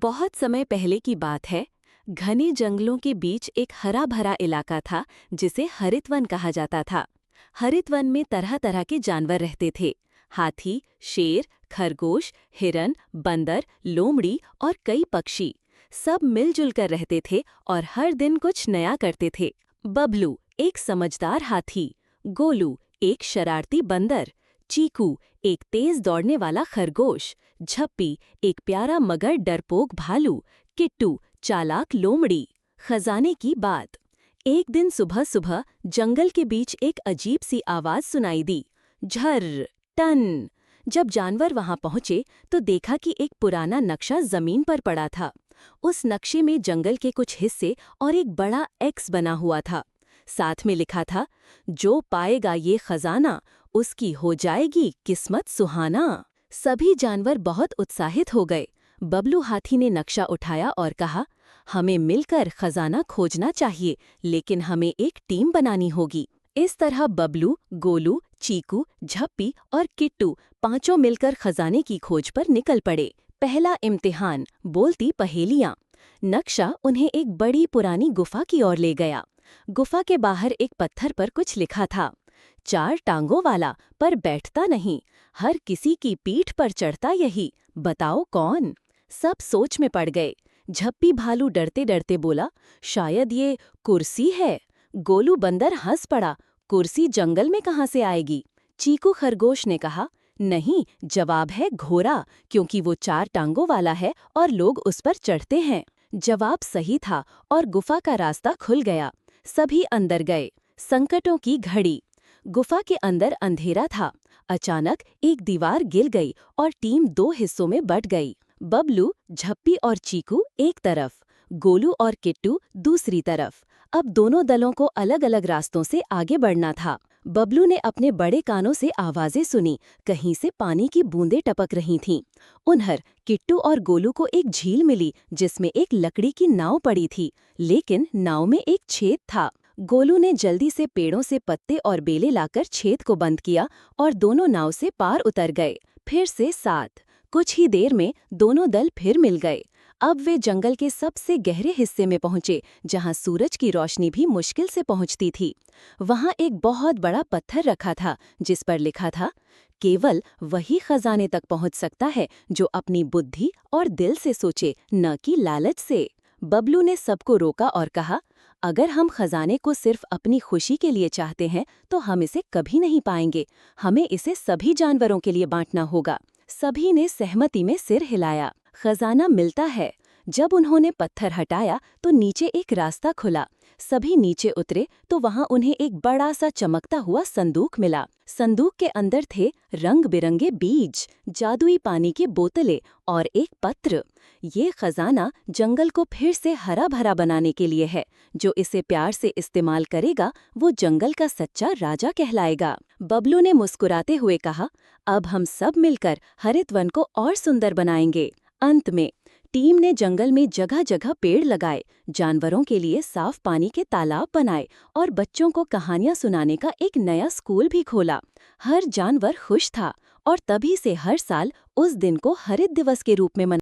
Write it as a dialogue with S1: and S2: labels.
S1: बहुत समय पहले की बात है। घने जंगलों के बीच एक हरा भरा इलाका था जिसे हरितवन कहा जाता था। हरितवन में तरह तरह के जानवर रहते थे। हाथी, शेर, खरगोश, हिरन, बंदर, लोमड़ी और कई पक्षी। सब मिलजुल कर रहते थे और हर दिन कुछ नया करते थे। बबलू एक समझदार हाथी, गोलू एक शरारती बंदर, चीकू एक तेज दौड़ने वाला खरगोश, झप्पी एक प्यारा मगर डरपोक भालू, किट्टू चालाक लोमड़ी। खजाने की बात। एक दिन सुबह सुबह जंगल के बीच एक अजीब सी आवाज सुनाई दी, झर्र टन। जब जानवर वहां पहुंचे तो देखा कि एक पुराना नक्शा जमीन पर पड़ा था। उस नक्शे में जंगल के कुछ हिस्से और एक बड़ा एक्स बना हुआ था। साथ में लिखा था, जो पाएगा ये खजाना उसकी हो जाएगी किस्मत सुहाना। सभी जानवर बहुत उत्साहित हो गए। बबलू हाथी ने नक्शा उठाया और कहा, हमें मिलकर खजाना खोजना चाहिए, लेकिन हमें एक टीम बनानी होगी। इस तरह बबलू, गोलू, चीकू, झप्पी और किट्टू पांचों मिलकर खजाने की खोज पर निकल पड़े। पहला इम्तिहान, बोलती पहेलियां। नक्शा उन्हें एक बड़ी पुरानी गुफा की ओर ले गया। गुफा के बाहर एक पत्थर पर कुछ लिखा था, चार टांगों वाला पर बैठता नहीं, हर किसी की पीठ पर चढ़ता यही, बताओ कौन। सब सोच में पड़ गए। झप्पी भालू डरते डरते बोला, शायद ये कुर्सी है। गोलू बंदर हंस पड़ा, कुर्सी जंगल में कहाँ से आएगी। चीकू खरगोश ने कहा, नहीं, जवाब है घोड़ा, क्योंकि वो चार टांगों वाला है और लोग उस पर चढ़ते हैं। जवाब सही था और गुफा का रास्ता खुल गया। सभी अंदर गए। संकटों की घड़ी। गुफा के अंदर अंधेरा था। अचानक एक दीवार गिर गई और टीम दो हिस्सों में बंट गई। बबलू, झप्पी और चीकू एक तरफ, गोलू और किट्टू दूसरी तरफ। अब दोनों दलों को अलग अलग रास्तों से आगे बढ़ना था। बबलू ने अपने बड़े कानों से आवाजें सुनी, कहीं से पानी की बूंदें टपक रही थीं। उन्हर किट्टू और गोलू को एक झील मिली जिसमें एक लकड़ी की नाव पड़ी थी, लेकिन नाव में एक छेद था। गोलू ने जल्दी से पेड़ों से पत्ते और बेले लाकर छेद को बंद किया और दोनों नाव से पार उतर गए। फिर से साथ। कुछ ही देर में दोनों दल फिर मिल गए। अब वे जंगल के सबसे गहरे हिस्से में पहुंचे, जहां सूरज की रोशनी भी मुश्किल से पहुंचती थी। वहां एक बहुत बड़ा पत्थर रखा था जिस पर लिखा था, केवल वही खजाने तक पहुंच सकता है जो अपनी बुद्धि और दिल से सोचे, न कि लालच से। बबलू ने सबको रोका और कहा, अगर हम खजाने को सिर्फ अपनी खुशी के लिए चाहते हैं तो हम इसे कभी नहीं पाएंगे। हमें इसे सभी जानवरों के लिए बांटना होगा। सभी ने सहमति में सिर हिलाया। खजाना मिलता है। जब उन्होंने पत्थर हटाया तो नीचे एक रास्ता खुला। सभी नीचे उतरे तो वहां उन्हें एक बड़ा सा चमकता हुआ संदूक मिला। संदूक के अंदर थे रंग बिरंगे बीज, जादुई पानी की बोतलें और एक पत्र। ये खजाना जंगल को फिर से हरा भरा बनाने के लिए है। जो इसे प्यार से इस्तेमाल करेगा वो जंगल का सच्चा राजा कहलाएगा। बबलू ने मुस्कुराते हुए कहा, अब हम सब मिलकर हरित वन को और सुंदर बनाएंगे। अंत में टीम ने जंगल में जगह जगह पेड़ लगाए, जानवरों के लिए साफ पानी के तालाब बनाए और बच्चों को कहानियां सुनाने का एक नया स्कूल भी खोला। हर जानवर खुश था और तभी से हर साल उस दिन को हरित दिवस के रूप में